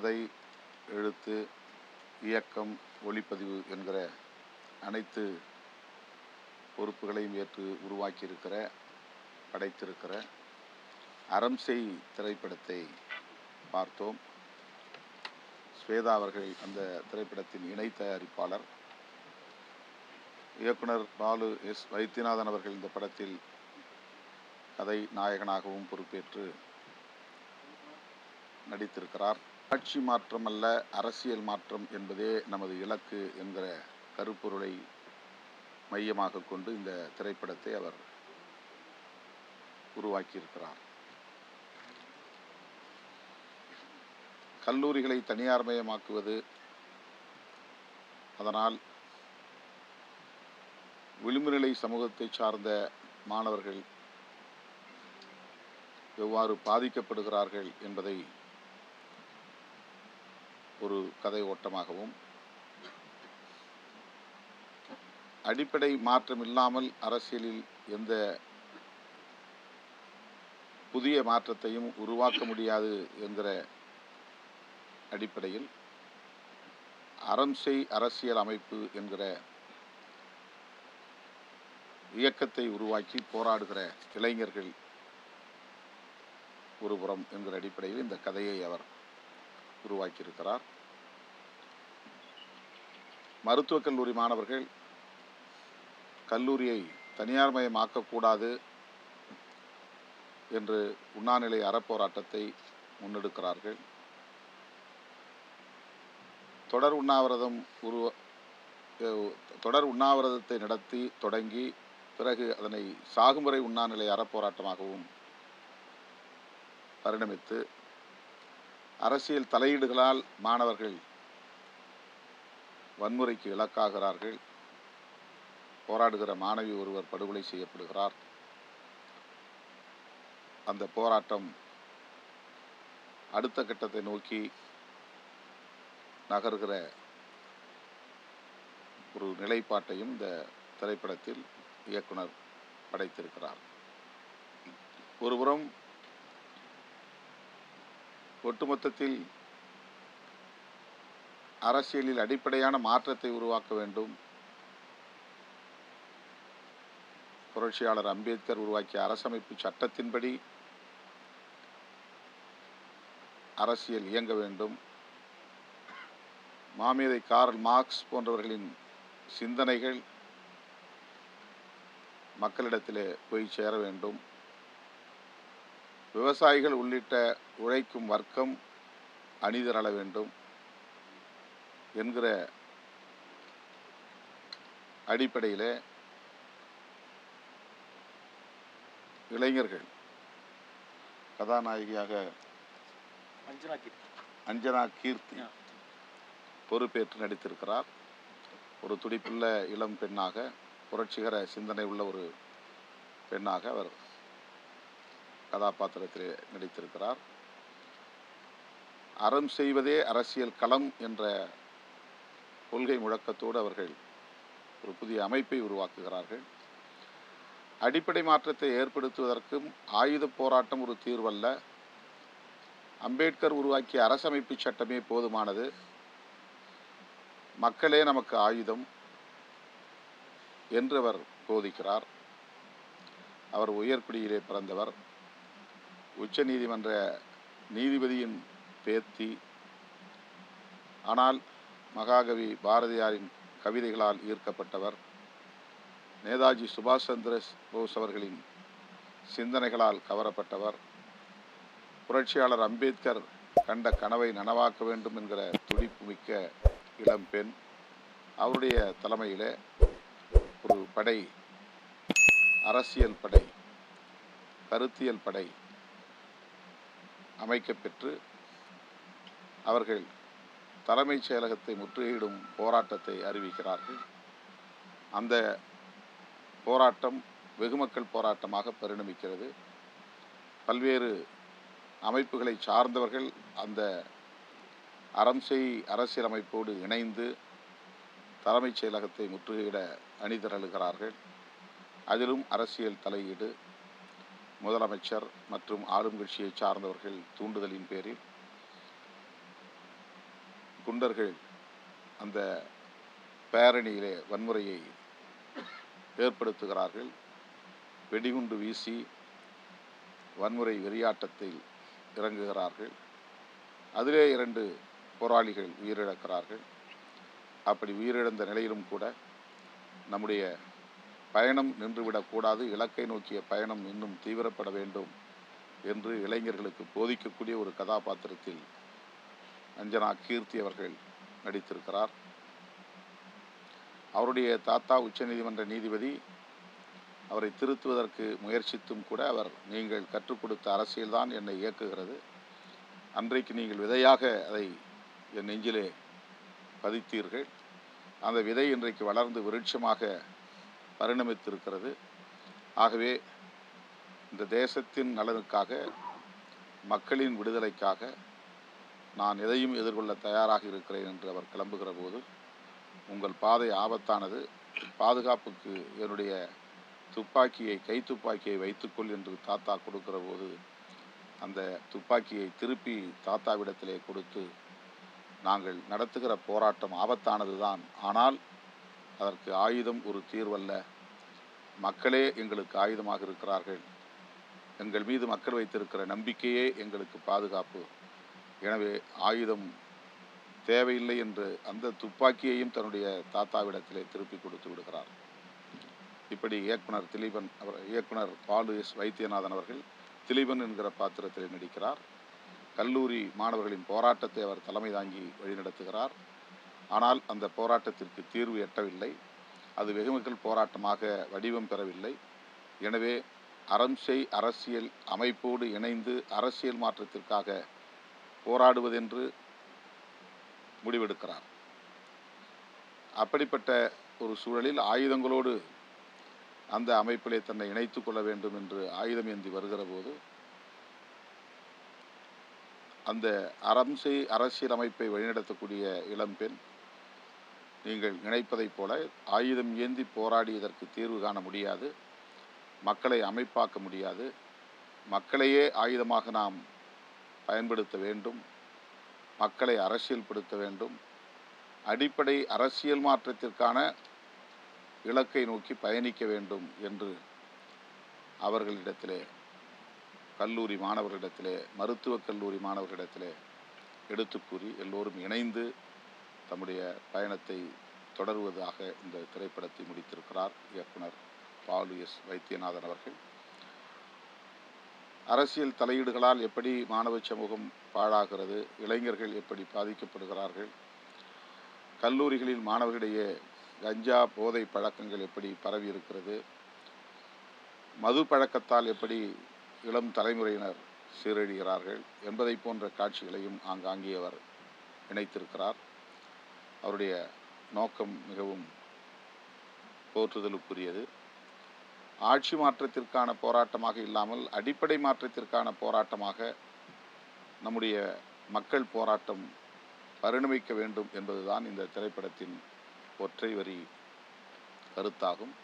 கதை, எழுத்து, இயக்கம், ஒளிப்பதிவு என்கிற அனைத்து பொறுப்புகளையும் ஏற்று உருவாக்கியிருக்கிற, படைத்திருக்கிற அறம் செய் திரைப்படத்தை பார்த்தோம். ஸ்வேதா அவர்கள் அந்த திரைப்படத்தின் இணை தயாரிப்பாளர். இயக்குனர் பாலு எஸ். வைத்தியநாதன் அவர்கள் இந்த படத்தில் கதை நாயகனாகவும் பொறுப்பேற்று நடித்திருக்கிறார். ஆட்சி மாற்றம் அல்ல, அரசியல் மாற்றம் என்பதே நமது இலக்கு என்கிற கருப்பொருளை மையமாக கொண்டு இந்த திரைப்படத்தை அவர் உருவாக்கியிருக்கிறார். கல்லூரிகளை தனியார்மயமாக்குவது, அதனால் விளிம்புநிலை சமூகத்தை சார்ந்த மாணவர்கள் எவ்வாறு பாதிக்கப்படுகிறார்கள் என்பதை ஒரு கதை ஓட்டமாகவும், அடிப்படை மாற்றம் இல்லாமல் அரசியலில் எந்த புதிய மாற்றத்தையும் உருவாக்க முடியாது என்கிற அடிப்படையில் அறம் செய் அரசியல் அமைப்பு என்கிற இயக்கத்தை உருவாக்கி போராடுகிற இளைஞர்கள் ஒருபுறம் என்கிற அடிப்படையில் இந்த கதையை அவர் உருவாக்கியிருக்கிறார். மருத்துவக் கல்லூரி மாணவர்கள் கல்லூரியை தனியார்மயமாக்கக்கூடாது என்று உண்ணாநிலை அறப்போராட்டத்தை முன்னெடுக்கிறார்கள். தொடர் உண்ணாவிரதத்தை நடத்தி தொடங்கி பிறகு அதனை சாகுமுறை உண்ணாநிலை அறப்போராட்டமாகவும் பரிணமித்து அரசியல் தலையீடுகளால் மாணவர்கள் வன்முறைக்கு இலக்காகிறார்கள். போராடுகிற மாணவி ஒருவர் படுகொலை செய்யப்படுகிறார். அந்த போராட்டம் அடுத்த கட்டத்தை நோக்கி நகர்கிற ஒரு நிலைப்பாட்டையும் இந்த திரைப்படத்தில் இயக்குனர் படைத்திருக்கிறார். ஒருபுறம் ஒட்டுமொத்தத்தில் அரசியலில் அடிப்படையான மாற்றத்தை உருவாக்க வேண்டும். புரட்சியாளர் அம்பேத்கர் உருவாக்கிய அரசமைப்பு சட்டத்தின்படி அரசியல் இயங்க வேண்டும். மாமேதை கார்ல் மார்க்ஸ் போன்றவர்களின் சிந்தனைகள் மக்களிடத்திலே போய் சேர வேண்டும். விவசாயிகள் உள்ளிட்ட உழைக்கும் வர்க்கம் அணிதிரள வேண்டும் என்கிற அடிப்படையிலே இளைஞர்கள் கதாநாயகியாக அஞ்சனா கீர்த்தி பொறுப்பேற்று நடித்திருக்கிறார். ஒரு துடிப்புள்ள இளம் பெண்ணாக, புரட்சிகர சிந்தனை உள்ள ஒரு பெண்ணாக அவர் கதாபாத்திரத்திலே நடித்திருக்கிறார். அறம் செய்வதே அரசியல் களம் என்ற கொள்கை முழக்கத்தோடு அவர்கள் ஒரு புதிய அமைப்பை உருவாக்குகிறார்கள். அடிப்படை மாற்றத்தை ஏற்படுத்துவதற்கும் ஆயுத போராட்டம் ஒரு தீர்வல்ல, அம்பேத்கர் உருவாக்கிய அரசமைப்பு சட்டமே போதுமானது, மக்களே நமக்கு ஆயுதம் என்று அவர் போதிக்கிறார். அவர் உயர்குடியிலே பிறந்தவர், உச்ச நீதிமன்ற நீதிபதியின் பேத்தி. ஆனால் மகாகவி பாரதியாரின் கவிதைகளால் ஈர்க்கப்பட்டவர். நேதாஜி சுபாஷ் சந்திர போஸ் அவர்களின் சிந்தனைகளால் கவரப்பட்டவர். புரட்சியாளர் அம்பேத்கர் கண்ட கனவை நனவாக்க வேண்டும் என்கிற துடிப்பு மிக்க இளம்பெண். அவருடைய தலைமையிலே ஒரு படை, அரசியல் படை, கருத்தியல் படை அமைக்கப்பெற்று அவர்கள் தலைமைச் செயலகத்தை முற்றுகையிடும் போராட்டத்தை அறிவிக்கிறார்கள். அந்த போராட்டம் வெகுமக்கள் போராட்டமாக பரிணமிக்கிறது. பல்வேறு அமைப்புகளை சார்ந்தவர்கள் அந்த அறம் செய் அரசியல் அமைப்போடு இணைந்து தலைமைச் செயலகத்தை முற்றுகையிட அணிதிரளுகிறார்கள். அதிலும் அரசியல் தலையீடு, முதலமைச்சர் மற்றும் ஆளும் கட்சியை சார்ந்தவர்கள் தூண்டுதலின் பேரில் குண்டர்கள் அந்த பேரணியிலே வன்முறையை ஏற்படுத்துகிறார்கள். வெடிகுண்டு வீசி வன்முறை வெறியாட்டத்தில் இறங்குகிறார்கள். அதிலே 2 போராளிகள் உயிரிழக்கிறார்கள். அப்படி உயிரிழந்த நிலையிலும் கூட நம்முடைய பயணம் நின்றுவிடக்கூடாது, இலக்கை நோக்கிய பயணம் இன்னும் தீவிரப்பட வேண்டும் என்று இளைஞர்களுக்கு போதிக்கக்கூடிய ஒரு கதாபாத்திரத்தில் அஞ்சனா கீர்த்தி அவர்கள் நடித்திருக்கிறார். அவருடைய தாத்தா உச்சநீதிமன்ற நீதிபதி அவரை திருத்துவதற்கு முயற்சித்தும் கூட அவர், நீங்கள் கற்றுக் கொடுத்த அரசியல்தான் என்னை இயக்குகிறது, அன்றைக்கு நீங்கள் விதையாக அதை என் நெஞ்சிலே பதித்தீர்கள், அந்த விதை இன்றைக்கு வளர்ந்து விருட்சமாக பரிணமித்திருக்கிறது. ஆகவே இந்த தேசத்தின் நலனுக்காக, மக்களின் விடுதலைக்காக நான் எதையும் எதிர்கொள்ள தயாராக இருக்கிறேன் என்று அவர் கிளம்புகிற போது, உங்கள் பாதை ஆபத்தானது, பாதுகாப்புக்கு என்னுடைய துப்பாக்கியை, கை துப்பாக்கியை வைத்துக்கொள் என்று தாத்தா கொடுக்கிற போது அந்த துப்பாக்கியை திருப்பி தாத்தாவிடத்திலே கொடுத்து, நாங்கள் நடத்துகிற போராட்டம் ஆபத்தானது தான், ஆனால் அதற்கு ஆயுதம் ஒரு தீர்வல்ல, மக்களே எங்களுக்கு ஆயுதமாக இருக்கிறார்கள், எங்கள் மீது மக்கள் வைத்திருக்கிற நம்பிக்கையே எங்களுக்கு பாதுகாப்பு, எனவே ஆயுதம் தேவையில்லை என்று அந்த துப்பாக்கியையும் தன்னுடைய தாத்தாவிடத்திலே திருப்பி கொடுத்து விடுகிறார். இப்படி இயக்குனர் பாலு எஸ் வைத்தியநாதன் அவர்கள் திலீபன் என்கிற பாத்திரத்தில் நடிக்கிறார். கல்லூரி மாணவர்களின் போராட்டத்தை அவர் தலைமை தாங்கி வழிநடத்துகிறார். ஆனால் அந்த போராட்டத்திற்கு தீர்வு எட்டவில்லை, அது வெகுமக்கள் போராட்டமாக வடிவம் பெறவில்லை. எனவே அறம்செய் அரசியல் அமைப்போடு இணைந்து அரசியல் மாற்றத்திற்காக போராடுவதென்று முடிவெடுக்கிறார். அப்படிப்பட்ட ஒரு சூழலில் ஆயுதங்களோடு அந்த அமைப்பிலே தன்னை இணைத்துக் கொள்ள வேண்டும் என்று ஆயுதம் ஏந்தி வருகிற போது, அந்த அறம்செய் அரசியல் அமைப்பை வழிநடத்தக்கூடிய இளம்பெண், நீங்கள் நினைப்பதைப் போல ஆயுதம் ஏந்தி போராடி இதற்கு தீர்வு காண முடியாது, மக்களை அமைப்பாக்க முடியாது, மக்களையே ஆயுதமாக நாம் பயன்படுத்த வேண்டும், மக்களை அரசியல்படுத்த வேண்டும், அடிப்படை அரசியல் மாற்றத்திற்கான இலக்கை நோக்கி பயணிக்க வேண்டும் என்று அவர்களிடத்திலே, கல்லூரி மாணவர்களிடத்திலே, மருத்துவக் கல்லூரி மாணவர்களிடத்திலே எடுத்து கூறி எல்லோரும் இணைந்து தம்முடைய பயணத்தை தொடருவதாக இந்த திரைப்படத்தை முடித்திருக்கிறார் இயக்குனர் பாலு எஸ் வைத்தியநாதன் அவர்கள். அரசியல் தலையீடுகளால் எப்படி மாணவ சமூகம் பாழாகிறது, இளைஞர்கள் எப்படி பாதிக்கப்படுகிறார்கள், கல்லூரிகளில் மாணவர்களிடையே கஞ்சா போதை பழக்கங்கள் எப்படி பரவி இருக்கிறது, மது பழக்கத்தால் எப்படி இளம் தலைமுறையினர் சீரழிகிறார்கள் என்பதை போன்ற காட்சிகளையும் ஆங்காங்கே அவர் இணைத்திருக்கிறார். அவருடைய நோக்கம் மிகவும் போற்றுதலுக்குரியது. ஆட்சி மாற்றத்திற்கான போராட்டமாக இல்லாமல் அடிப்படை மாற்றத்திற்கான போராட்டமாக நம்முடைய மக்கள் போராட்டம் பரிணமிக்க வேண்டும் என்பதுதான் இந்த திரைப்படத்தின் ஒற்றை வரி கருத்தாகும்.